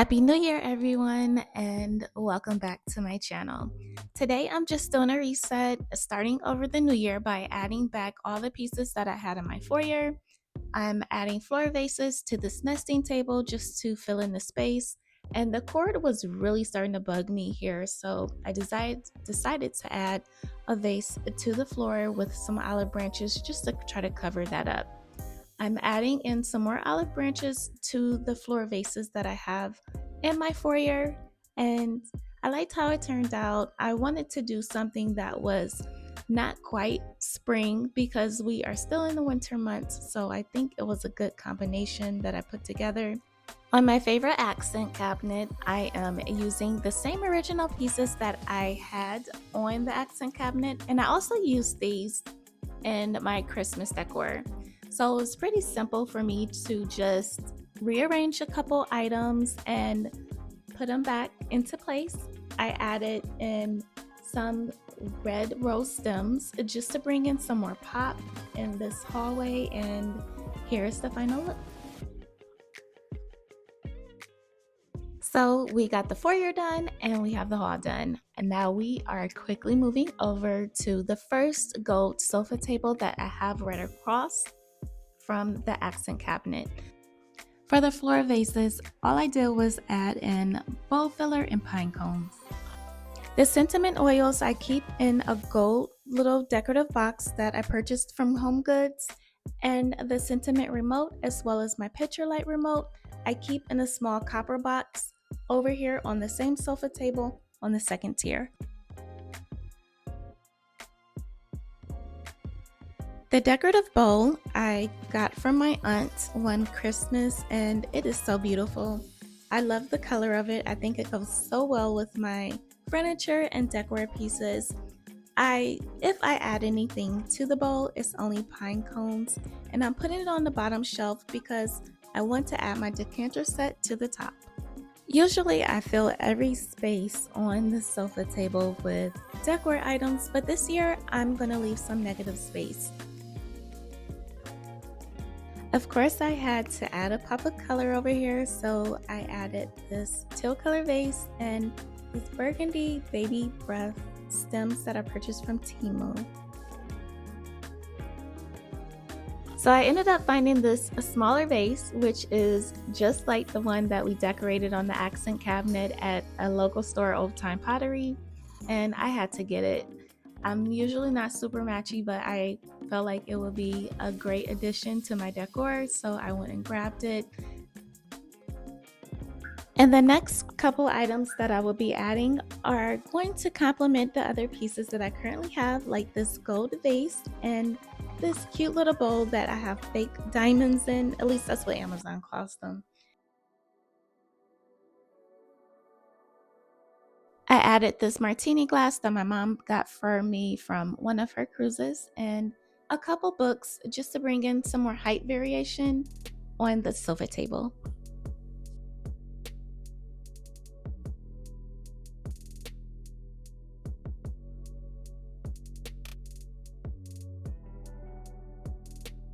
Happy New Year, everyone, and welcome back to my channel. Today, I'm just doing a reset, starting over the new year by adding back all the pieces that I had in my foyer. I'm adding floor vases to this nesting table just to fill in the space, and the cord was really starting to bug me here, so I decided to add a vase to the floor with some olive branches just to try to cover that up. I'm adding in some more olive branches to the floor vases that I have in my foyer, and I liked how it turned out. I wanted to do something that was not quite spring because we are still in the winter months, so I think it was a good combination that I put together. On my favorite accent cabinet, I am using the same original pieces that I had on the accent cabinet, and I also used these in my Christmas decor. So it was pretty simple for me to just rearrange a couple items and put them back into place. I added in some red rose stems just to bring in some more pop in this hallway, and here's the final look. So we got the foyer done and we have the hall done. And now we are quickly moving over to the first gold sofa table that I have right across from the accent cabinet. For the floor vases, all I did was add in bowl filler and pine cones. The sentiment oils I keep in a gold little decorative box that I purchased from Home Goods, and the sentiment remote as well as my picture light remote I keep in a small copper box over here on the same sofa table on the second tier. The decorative bowl I got from my aunt one Christmas, and it is so beautiful. I love the color of it. I think it goes so well with my furniture and decor pieces. If I add anything to the bowl, it's only pine cones, and I'm putting it on the bottom shelf because I want to add my decanter set to the top. Usually I fill every space on the sofa table with decor items, but this year I'm going to leave some negative space. Of course, I had to add a pop of color over here, so I added this teal color vase and these burgundy baby breath stems that I purchased from Temu. So I ended up finding this a smaller vase, which is just like the one that we decorated on the accent cabinet at a local store, Old Time Pottery, and I had to get it. I'm usually not super matchy, but I felt like it would be a great addition to my decor, so I went and grabbed it. And the next couple items that I will be adding are going to complement the other pieces that I currently have, like this gold vase and this cute little bowl that I have fake diamonds in. At least that's what Amazon calls them. I added this martini glass that my mom got for me from one of her cruises, and a couple books just to bring in some more height variation on the sofa table.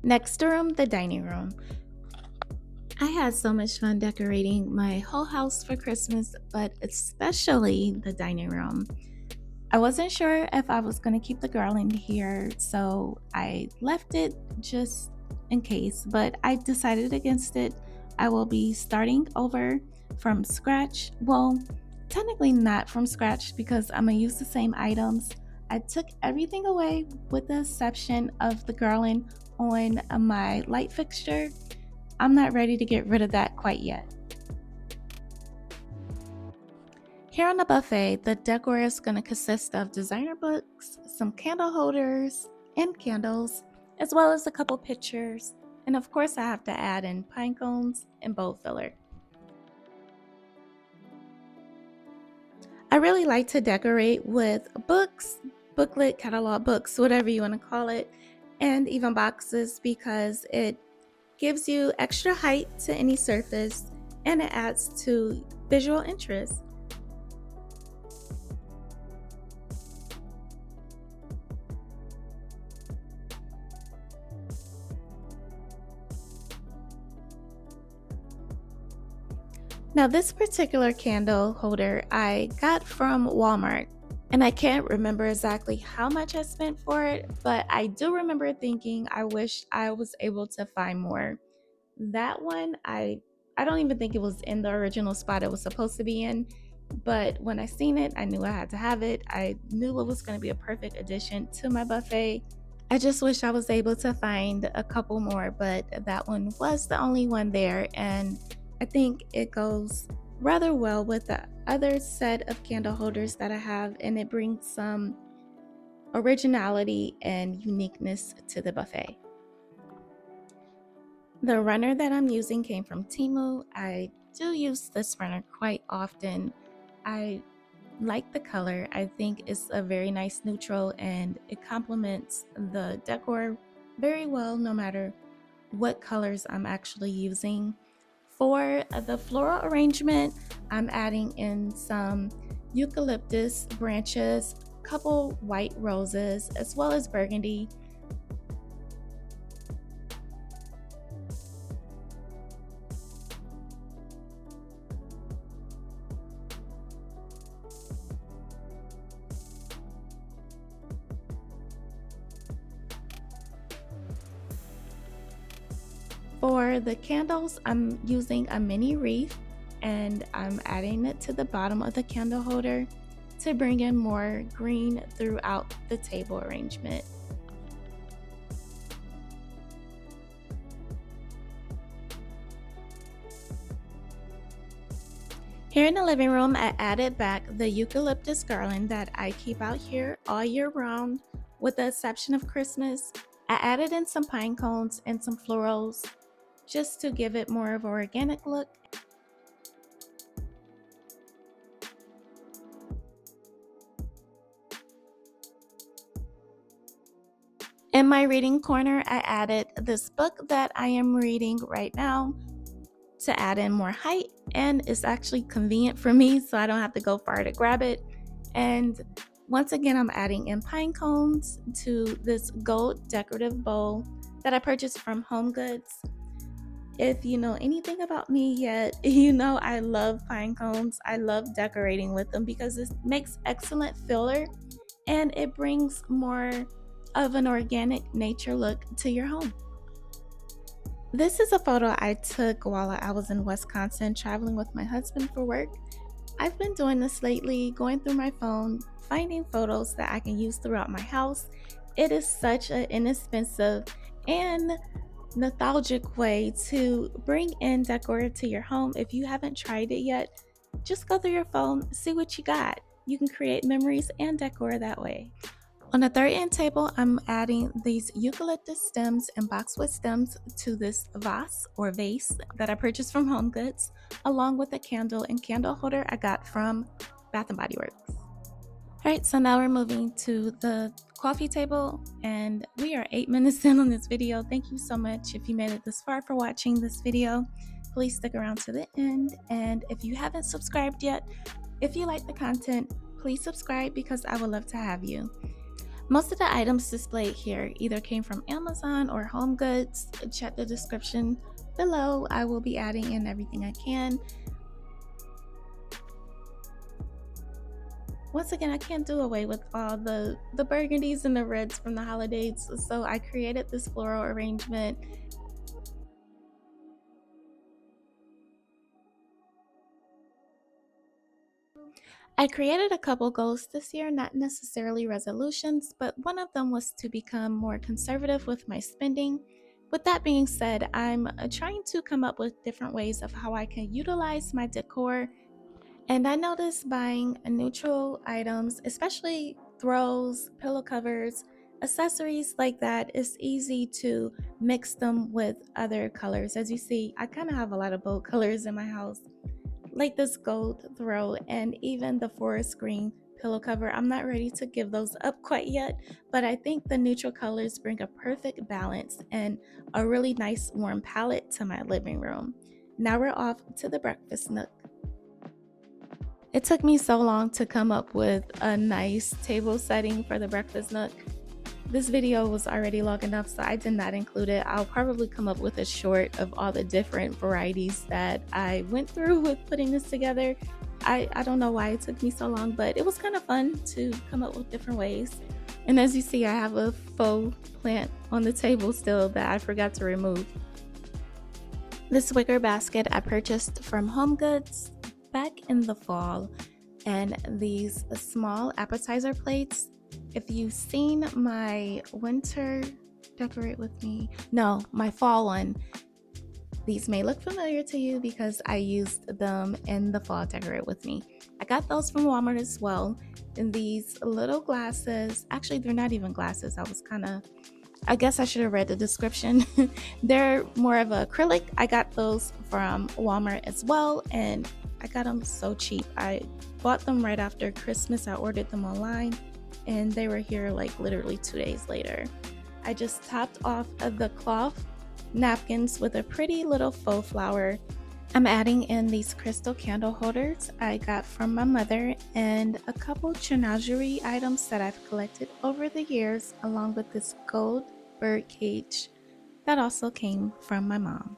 Next room, the dining room. I had so much fun decorating my whole house for Christmas, but especially the dining room. I wasn't sure if I was going to keep the garland here, so I left it just in case, but I decided against it. I will be starting over from scratch. Well, technically not from scratch because I'm going to use the same items. I took everything away with the exception of the garland on my light fixture. I'm not ready to get rid of that quite yet. Here on the buffet, the decor is going to consist of designer books, some candle holders and candles, as well as a couple pictures. And of course, I have to add in pine cones and bowl filler. I really like to decorate with books, booklet, catalog books, whatever you want to call it, and even boxes because it gives you extra height to any surface and it adds to visual interest. Now, this particular candle holder I got from Walmart, and I can't remember exactly how much I spent for it, but I do remember thinking I wish I was able to find more. That one, I don't even think it was in the original spot it was supposed to be in, but when I seen it, I knew I had to have it. I knew it was going to be a perfect addition to my buffet. I just wish I was able to find a couple more, but that one was the only one there, and I think it goes rather well with the other set of candle holders that I have, and it brings some originality and uniqueness to the buffet. The runner that I'm using came from Temu. I do use this runner quite often. I like the color. I think it's a very nice neutral and it complements the decor very well no matter what colors I'm actually using. For the floral arrangement, I'm adding in some eucalyptus branches, a couple white roses, as well as burgundy. For the candles, I'm using a mini wreath and I'm adding it to the bottom of the candle holder to bring in more green throughout the table arrangement. Here in the living room, I added back the eucalyptus garland that I keep out here all year round, with the exception of Christmas. I added in some pine cones and some florals just to give it more of an organic look. In my reading corner, I added this book that I am reading right now to add in more height, and it's actually convenient for me so I don't have to go far to grab it. And once again, I'm adding in pine cones to this gold decorative bowl that I purchased from Home Goods. If you know anything about me yet, you know I love pine cones. I love decorating with them because it makes excellent filler and it brings more of an organic nature look to your home. This is a photo I took while I was in Wisconsin traveling with my husband for work. I've been doing this lately, going through my phone, finding photos that I can use throughout my house. It is such an inexpensive and nostalgic way to bring in decor to your home. If you haven't tried it yet, just go through your phone, see what you got. You can create memories and decor that way. On the third end table, I'm adding these eucalyptus stems and boxwood stems to this vase that I purchased from Home Goods, along with a candle and candle holder I got from Bath and Body Works. All right, so now we're moving to the coffee table, and we are 8 minutes in on this video. Thank you so much if you made it this far for watching this video. Please stick around to the end, and if you haven't subscribed yet, if you like the content, please subscribe because I would love to have you. Most of the items displayed here either came from Amazon or Home Goods. Check the description below. I will be adding in everything I can. Once again, I can't do away with all the burgundies and the reds from the holidays, so I created this floral arrangement. I created a couple goals this year, not necessarily resolutions, but one of them was to become more conservative with my spending. With that being said, I'm trying to come up with different ways of how I can utilize my decor. And I noticed buying neutral items, especially throws, pillow covers, accessories like that, it's easy to mix them with other colors. As you see, I kind of have a lot of bold colors in my house, like this gold throw and even the forest green pillow cover. I'm not ready to give those up quite yet, but I think the neutral colors bring a perfect balance and a really nice warm palette to my living room. Now we're off to the breakfast nook. It took me so long to come up with a nice table setting for the breakfast nook. This video was already long enough, so I did not include it. I'll probably come up with a short of all the different varieties that I went through with putting this together. I don't know why it took me so long, but it was kind of fun to come up with different ways. And as you see, I have a faux plant on the table still that I forgot to remove. This wicker basket I purchased from Home Goods back in the fall, and these small appetizer plates. If you've seen my winter decorate with me, no, my fall one, these may look familiar to you because I used them in the fall decorate with me. I got those from Walmart as well in these little glasses. Actually, they're not even glasses. I guess I should have read the description. They're more of acrylic. I got those from Walmart as well, and I got them so cheap. I bought them right after Christmas. I ordered them online, and they were here like literally 2 days later. I just topped off of the cloth napkins with a pretty little faux flower. I'm adding in these crystal candle holders I got from my mother, and a couple Chenille items that I've collected over the years, along with this gold bird cage that also came from my mom.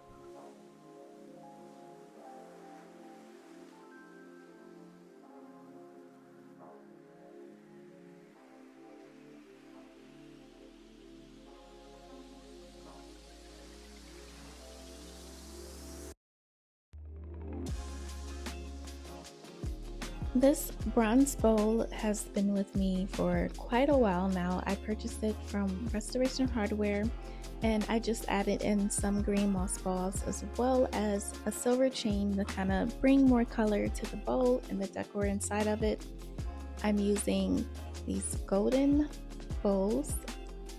This bronze bowl has been with me for quite a while now. I purchased it from Restoration Hardware, and I just added in some green moss balls as well as a silver chain to kind of bring more color to the bowl and the decor inside of it. I'm using these golden bowls,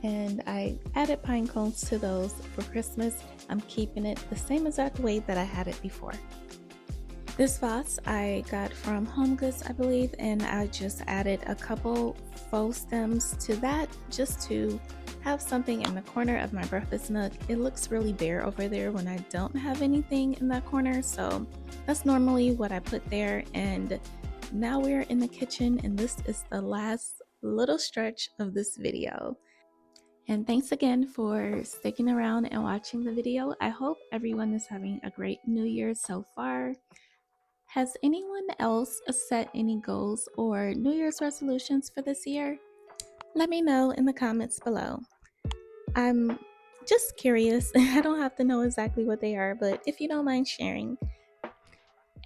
and I added pine cones to those for Christmas. I'm keeping it the same exact way that I had it before. This vase I got from Home Goods, I believe, and I just added a couple faux stems to that just to have something in the corner of my breakfast nook. It looks really bare over there when I don't have anything in that corner, so that's normally what I put there. And now we're in the kitchen, and this is the last little stretch of this video. And thanks again for sticking around and watching the video. I hope everyone is having a great New Year so far. Has anyone else set any goals or New Year's resolutions for this year? Let me know in the comments below. I'm just curious. I don't have to know exactly what they are, but if you don't mind sharing.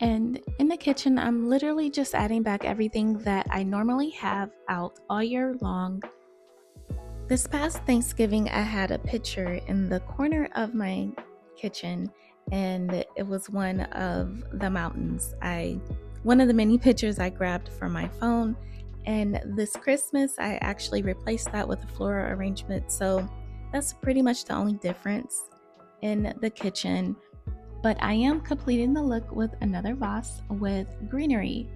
And in the kitchen, I'm literally just adding back everything that I normally have out all year long. This past Thanksgiving, I had a picture in the corner of my kitchen, and it was one of the mountains. One of the many pictures I grabbed from my phone, and this Christmas I actually replaced that with a floral arrangement. So that's pretty much the only difference in the kitchen. But I am completing the look with another vase with greenery.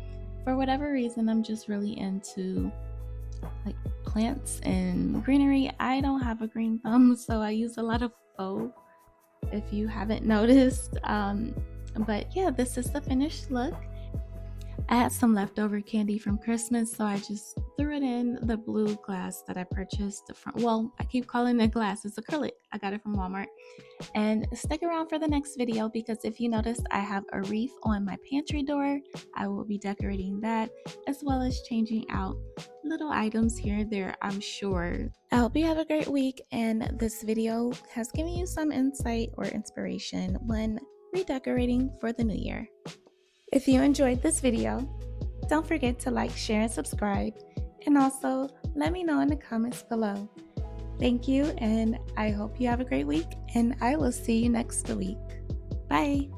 For whatever reason, I'm just really into like plants and greenery. I don't have a green thumb, so I use a lot of faux, if you haven't noticed. But yeah, this is the finished look. I had some leftover candy from Christmas, so I just threw it in the blue glass that I purchased from, well, I keep calling it glass, it's acrylic. I got it from Walmart. And stick around for the next video, because if you noticed, I have a wreath on my pantry door. I will be decorating that, as well as changing out little items here and there, I'm sure. I hope you have a great week, and this video has given you some insight or inspiration when redecorating for the new year. If you enjoyed this video, don't forget to like, share, and subscribe, and also let me know in the comments below. Thank you, and I hope you have a great week, and I will see you next week. Bye!